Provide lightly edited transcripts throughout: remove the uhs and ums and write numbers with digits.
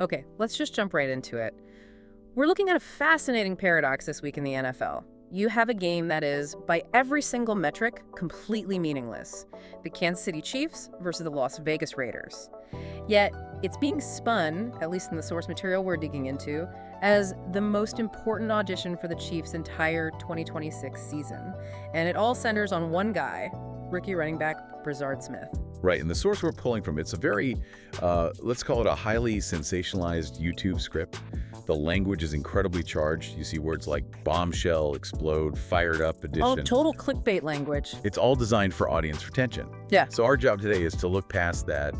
Okay, let's just jump right into it. We're looking at a fascinating paradox this week in the NFL. You have a game that is, by every single metric, completely meaningless. The Kansas City Chiefs versus the Las Vegas Raiders. Yet, it's being spun, at least in the source material we're digging into, as the most important audition for the Chiefs' entire 2026 season. And it all centers on one guy, rookie running back Brazard Smith. Right, and the source we're pulling from, it's a very, let's call it a highly sensationalized YouTube script. The language is incredibly charged. You see words like bombshell, explode, fired up edition. Oh, total clickbait language. It's all designed for audience retention. Yeah. So our job today is to look past that,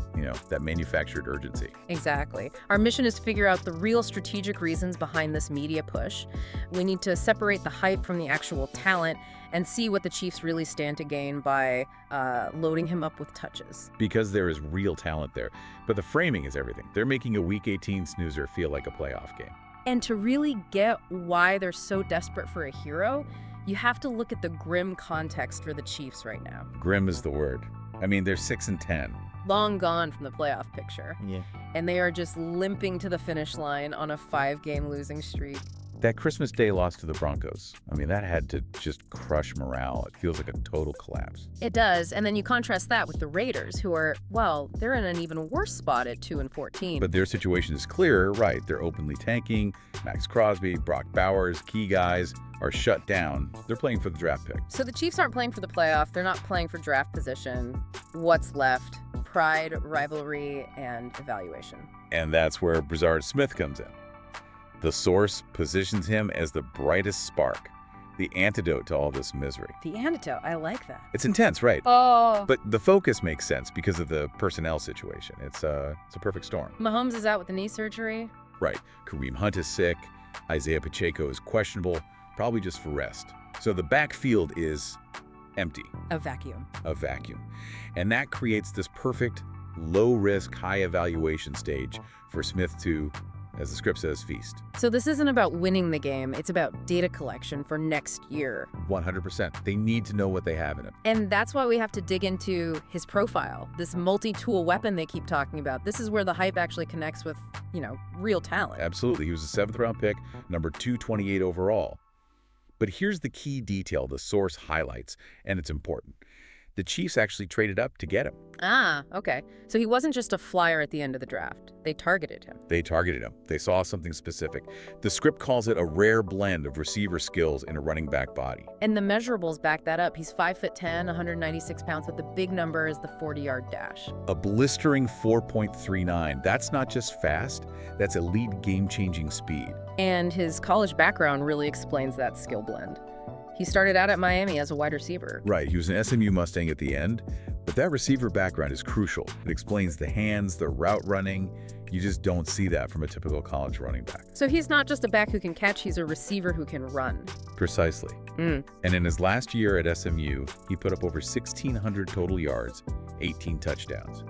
that manufactured urgency. Exactly. Our mission is to figure out the real strategic reasons behind this media push. We need to separate the hype from the actual talent and see what the Chiefs really stand to gain by loading him up with touches. Because there is real talent there. But the framing is everything. They're making a Week 18 snoozer feel like a playoff game. And to really get why they're so desperate for a hero, you have to look at the grim context for the Chiefs right now. Grim is the word. I mean, they're 6-10. Long gone from the playoff picture. Yeah. And they are just limping to the finish line on a 5-game losing streak. That Christmas Day loss to the Broncos, I mean, that had to just crush morale. It feels like a total collapse. It does, and then you contrast that with the Raiders, who are, well, they're in an even worse spot at 2-14. But their situation is clearer, right? They're openly tanking. Max Crosby, Brock Bowers, key guys are shut down. They're playing for the draft pick. So the Chiefs aren't playing for the playoff. They're not playing for draft position. What's left? Pride, rivalry, and evaluation. And that's where Brazard Smith comes in. The source positions him as the brightest spark, the antidote to all this misery. The antidote, I like that. It's intense, right? Oh. But the focus makes sense because of the personnel situation. It's a perfect storm. Mahomes is out with the knee surgery. Right. Kareem Hunt is sick. Isaiah Pacheco is questionable, probably just for rest. So the backfield is empty. A vacuum. A vacuum. And that creates this perfect, low-risk, high-evaluation stage for Smith to, as the script says, feast. So this isn't about winning the game. It's about data collection for next year. 100%. They need to know what they have in him. And that's why we have to dig into his profile, this multi-tool weapon they keep talking about. This is where the hype actually connects with, real talent. Absolutely. He was a 7th-round pick, number 228 overall. But here's the key detail the source highlights, and it's important. The Chiefs actually traded up to get him. Ah, okay. So he wasn't just a flyer at the end of the draft. They targeted him. They targeted him. They saw something specific. The script calls it a rare blend of receiver skills in a running back body. And the measurables back that up. He's 5'10", 196 pounds, but the big number is the 40-yard dash. A blistering 4.39. That's not just fast, that's elite game-changing speed. And his college background really explains that skill blend. He started out at Miami as a wide receiver. Right, he was an SMU Mustang at the end, but that receiver background is crucial. It explains the hands, the route running. You just don't see that from a typical college running back. So he's not just a back who can catch, he's a receiver who can run. Precisely. And in his last year at SMU, he put up over 1,600 total yards, 18 touchdowns.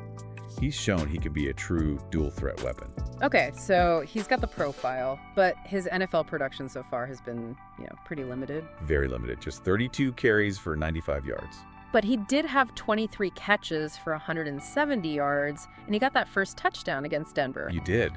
He's shown he can be a true dual-threat weapon. Okay, so he's got the profile, but his NFL production so far has been, pretty limited. Very limited, just 32 carries for 95 yards. But he did have 23 catches for 170 yards, and he got that first touchdown against Denver. You did.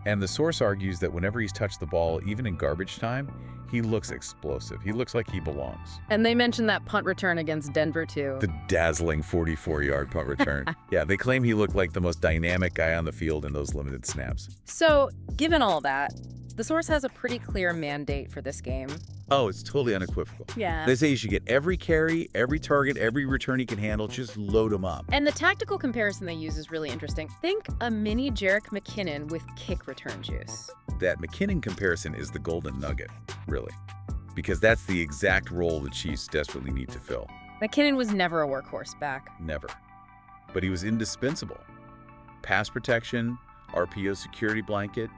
And the source argues that whenever he's touched the ball, even in garbage time, he looks explosive. He looks like he belongs. And they mentioned that punt return against Denver, too. The dazzling 44-yard punt return. Yeah, they claim he looked like the most dynamic guy on the field in those limited snaps. So, given all that, the source has a pretty clear mandate for this game. Oh, it's totally unequivocal. Yeah. They say you should get every carry, every target, every return he can handle. Just load him up. And the tactical comparison they use is really interesting. Think a mini Jerick McKinnon with kick return juice. That McKinnon comparison is the golden nugget, really. Because that's the exact role the Chiefs desperately need to fill. McKinnon was never a workhorse back. Never. But he was indispensable. Pass protection, RPO security blanket,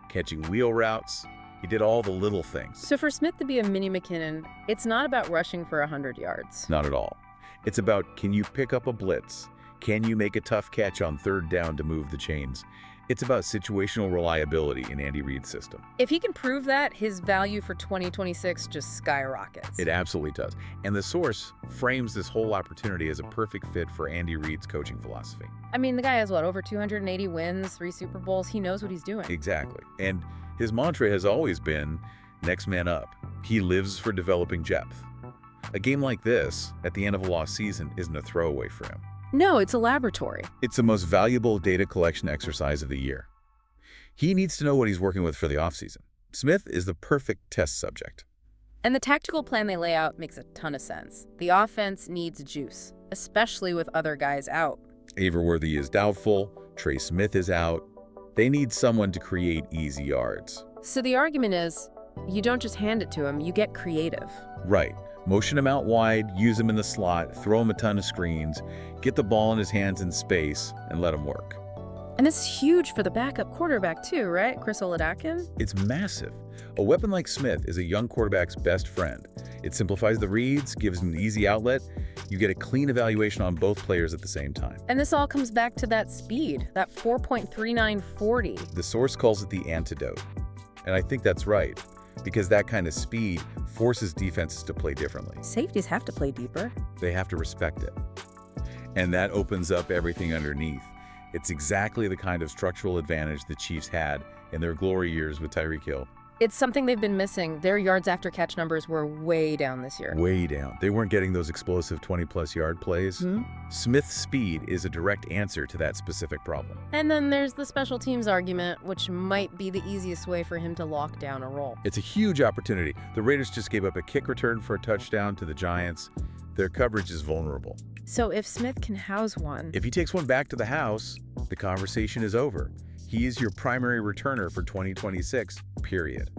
catching wheel routes. He did all the little things. So for Smith to be a mini McKinnon, it's not about rushing for 100 yards. Not at all. It's about, can you pick up a blitz? Can you make a tough catch on 3rd down to move the chains? It's about situational reliability in Andy Reid's system. If he can prove that, his value for 2026 just skyrockets. It absolutely does. And the source frames this whole opportunity as a perfect fit for Andy Reid's coaching philosophy. I mean, the guy has, what, over 280 wins, 3 Super Bowls? He knows what he's doing. Exactly. And his mantra has always been, next man up. He lives for developing depth. A game like this, at the end of a lost season, isn't a throwaway for him. No, it's a laboratory. It's the most valuable data collection exercise of the year. He needs to know what he's working with for the offseason. Smith is the perfect test subject. And the tactical plan they lay out makes a ton of sense. The offense needs juice, especially with other guys out. Averworthy is doubtful. Trey Smith is out. They need someone to create easy yards. So the argument is, you don't just hand it to him, you get creative. Right. Motion him out wide, use him in the slot, throw him a ton of screens, get the ball in his hands in space, and let him work. And this is huge for the backup quarterback too, right? Chris Oladakin? It's massive. A weapon like Smith is a young quarterback's best friend. It simplifies the reads, gives him an easy outlet. You get a clean evaluation on both players at the same time. And this all comes back to that speed, that 4.3940. The source calls it the antidote. And I think that's right, because that kind of speed forces defenses to play differently. Safeties have to play deeper. They have to respect it. And that opens up everything underneath. It's exactly the kind of structural advantage the Chiefs had in their glory years with Tyreek Hill. It's something they've been missing. Their yards after catch numbers were way down this year. Way down. They weren't getting those explosive 20-plus yard plays. Smith's speed is a direct answer to that specific problem. And then there's the special teams argument, which might be the easiest way for him to lock down a role. It's a huge opportunity. The Raiders just gave up a kick return for a touchdown to the Giants. Their coverage is vulnerable. So if Smith can house one... If he takes one back to the house, the conversation is over. He is your primary returner for 2026, period.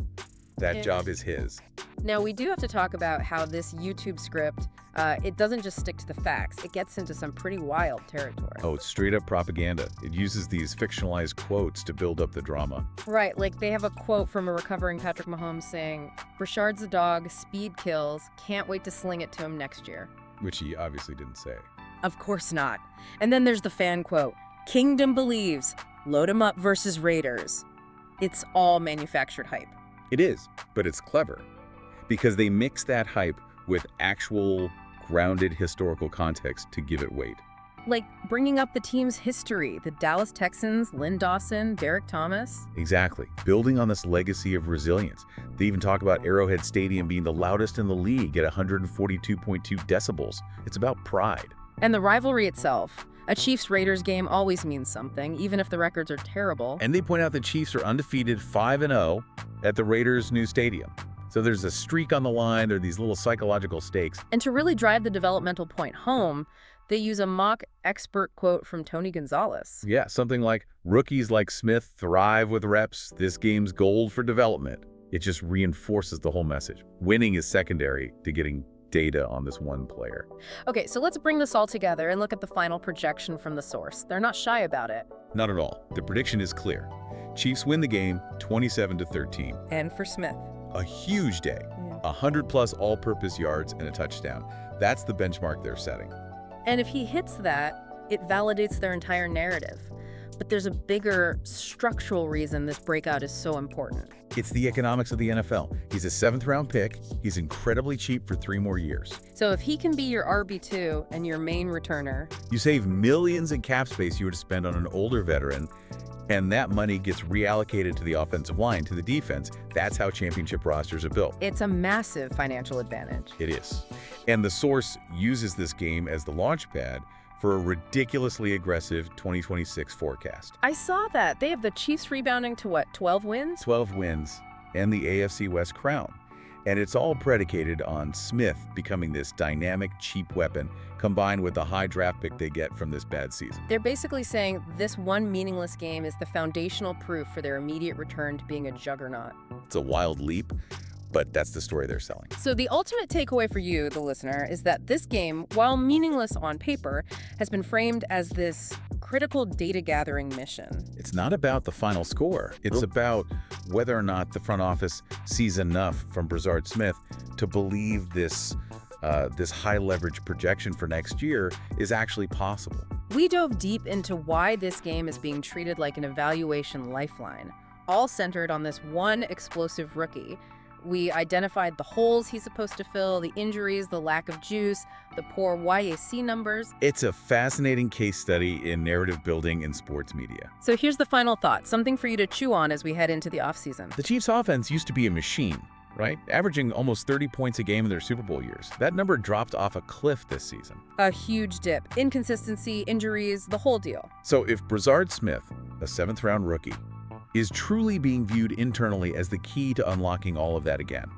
That job is his. Now, we do have to talk about how this YouTube script, it doesn't just stick to the facts. It gets into some pretty wild territory. Oh, it's straight up propaganda. It uses these fictionalized quotes to build up the drama. Right, like they have a quote from a recovering Patrick Mahomes saying, "Brazard's a dog, speed kills, can't wait to sling it to him next year." Which he obviously didn't say. Of course not. And then there's the fan quote, "Kingdom believes, load 'em up versus Raiders." It's all manufactured hype. It is, but it's clever because they mix that hype with actual grounded historical context to give it weight. Like bringing up the team's history, the Dallas Texans, Lynn Dawson, Derek Thomas. Exactly. Building on this legacy of resilience. They even talk about Arrowhead Stadium being the loudest in the league at 142.2 decibels. It's about pride. And the rivalry itself. A Chiefs-Raiders game always means something, even if the records are terrible. And they point out the Chiefs are undefeated 5-0 at the Raiders' new stadium. So there's a streak on the line. There are these little psychological stakes. And to really drive the developmental point home, they use a mock expert quote from Tony Gonzalez. Yeah, something like, "Rookies like Smith thrive with reps. This game's gold for development." It just reinforces the whole message. Winning is secondary to getting data on this one player. Okay, so let's bring this all together and look at the final projection from the source. They're not shy about it. Not at all. The prediction is clear. Chiefs win the game 27-13. And for Smith. A huge day. 100-plus all-purpose yards and a touchdown. That's the benchmark they're setting. And if he hits that, it validates their entire narrative. But there's a bigger structural reason this breakout is so important. It's the economics of the NFL. He's a 7th-round pick. He's incredibly cheap for 3 more years. So if he can be your RB2 and your main returner... You save millions in cap space you would spend on an older veteran, and that money gets reallocated to the offensive line, to the defense. That's how championship rosters are built. It's a massive financial advantage. It is. And the source uses this game as the launch pad for a ridiculously aggressive 2026 forecast. I saw that. They have the Chiefs rebounding to what, 12 wins? 12 wins and the AFC West crown. And it's all predicated on Smith becoming this dynamic, cheap weapon combined with the high draft pick they get from this bad season. They're basically saying this one meaningless game is the foundational proof for their immediate return to being a juggernaut. It's a wild leap, but that's the story they're selling. So the ultimate takeaway for you, the listener, is that this game, while meaningless on paper, has been framed as this critical data gathering mission. It's not about the final score. It's about whether or not the front office sees enough from Brazard Smith to believe this high leverage projection for next year is actually possible. We dove deep into why this game is being treated like an evaluation lifeline, all centered on this one explosive rookie. We identified the holes he's supposed to fill, the injuries, the lack of juice, the poor YAC numbers. It's a fascinating case study in narrative building in sports media. So here's the final thought, something for you to chew on as we head into the offseason. The Chiefs' offense used to be a machine, right? Averaging almost 30 points a game in their Super Bowl years. That number dropped off a cliff this season. A huge dip. Inconsistency, injuries, the whole deal. So if Brazard Smith, a 7th-round rookie, is truly being viewed internally as the key to unlocking all of that again,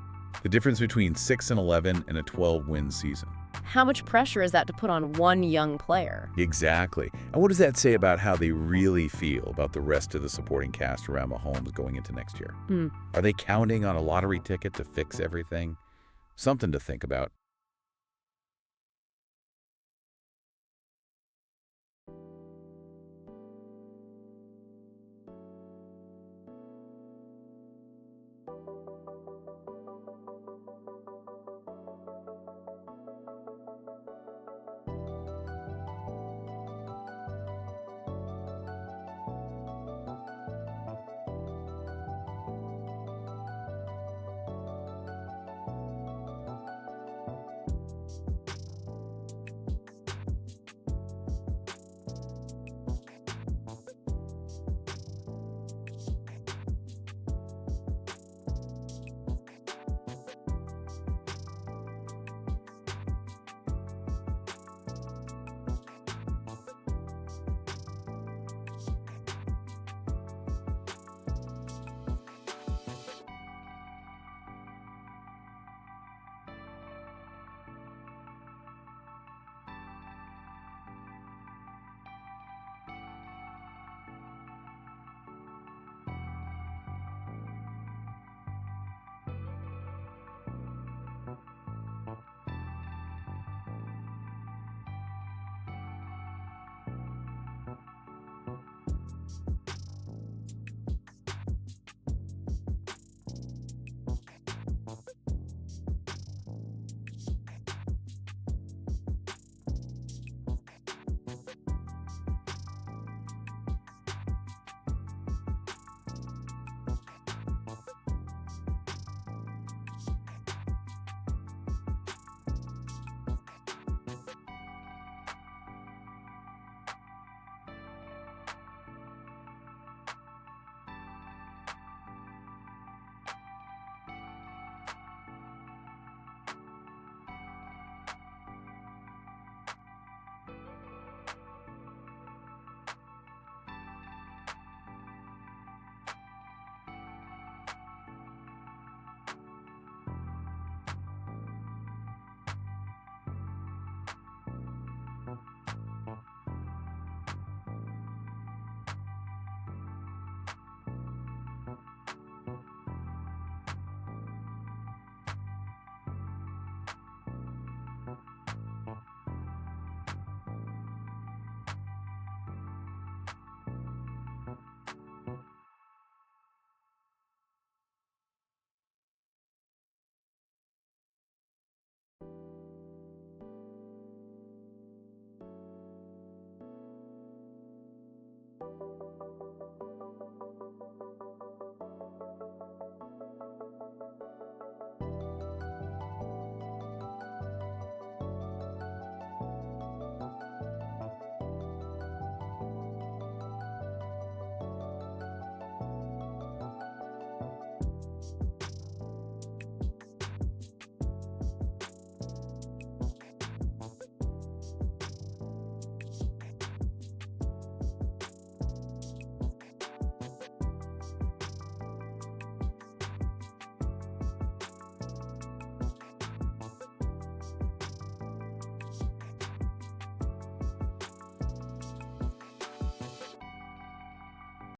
the difference between 6-11 and a 12-win season. How much pressure is that to put on one young player? Exactly. And what does that say about how they really feel about the rest of the supporting cast around Mahomes going into next year? Are they counting on a lottery ticket to fix everything? Something to think about.